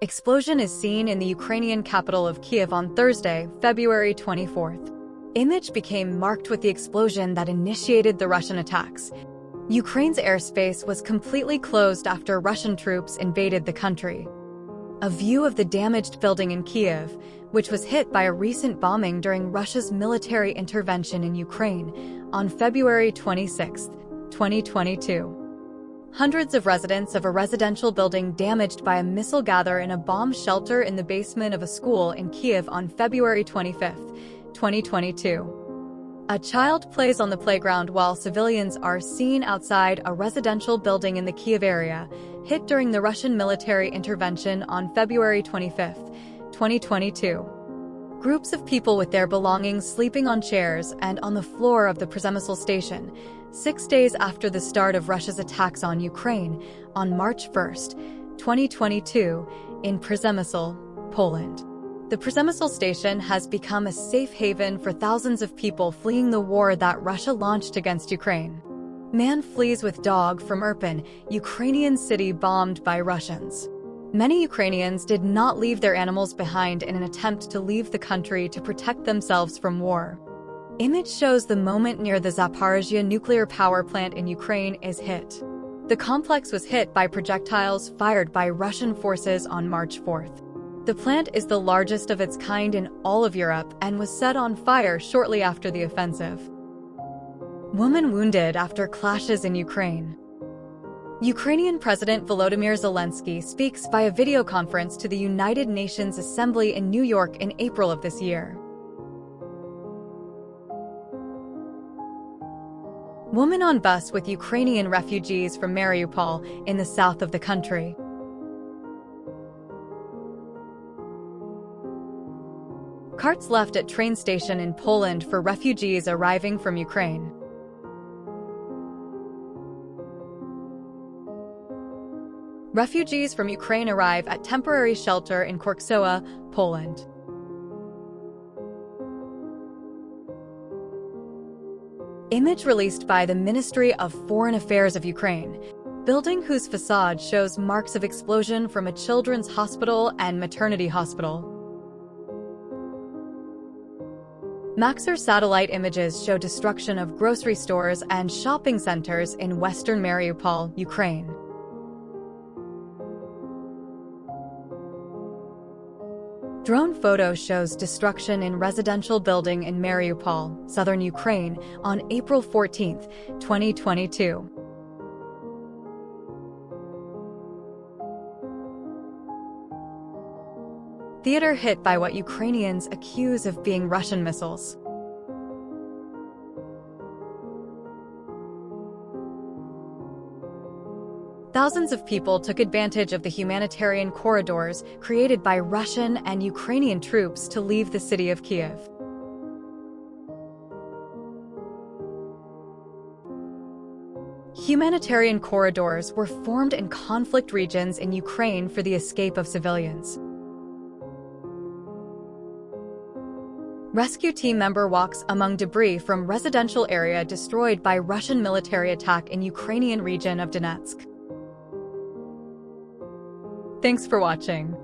Explosion is seen in the Ukrainian capital of Kyiv on Thursday, February 24th. Image became marked with the explosion that initiated the Russian attacks. Ukraine's airspace was completely closed after Russian troops invaded the country. A view of the damaged building in Kyiv, which was hit by a recent bombing during Russia's military intervention in Ukraine on February 26, 2022. Hundreds of residents of a residential building damaged by a missile gather in a bomb shelter in the basement of a school in Kyiv on February 25, 2022. A child plays on the playground while civilians are seen outside a residential building in the Kyiv area, hit during the Russian military intervention on February 25, 2022. Groups of people with their belongings sleeping on chairs and on the floor of the Przemysl station, 6 days after the start of Russia's attacks on Ukraine on March 1, 2022, in Przemysl, Poland. The Przemysl station has become a safe haven for thousands of people fleeing the war that Russia launched against Ukraine. Man flees with dog from Irpin, Ukrainian city bombed by Russians. Many Ukrainians did not leave their animals behind in an attempt to leave the country to protect themselves from war. Image shows the moment near the Zaporizhzhia nuclear power plant in Ukraine is hit. The complex was hit by projectiles fired by Russian forces on March 4th. The plant is the largest of its kind in all of Europe and was set on fire shortly after the offensive. Woman wounded after clashes in Ukraine. Ukrainian President Volodymyr Zelensky speaks via video conference to the United Nations Assembly in New York in April of this year. Woman on bus with Ukrainian refugees from Mariupol in the south of the country. Carts left at train station in Poland for refugees arriving from Ukraine. Refugees from Ukraine arrive at temporary shelter in Korczowa, Poland. Image released by the Ministry of Foreign Affairs of Ukraine. Building whose facade shows marks of explosion from a children's hospital and maternity hospital. Maxar satellite images show destruction of grocery stores and shopping centers in western Mariupol, Ukraine. Drone photo shows destruction in residential building in Mariupol, southern Ukraine, on April 14, 2022. Theater hit by what Ukrainians accuse of being Russian missiles. Thousands of people took advantage of the humanitarian corridors created by Russian and Ukrainian troops to leave the city of Kyiv. Humanitarian corridors were formed in conflict regions in Ukraine for the escape of civilians. Rescue team member walks among debris from residential area destroyed by Russian military attack in Ukrainian region of Donetsk. Thanks for watching.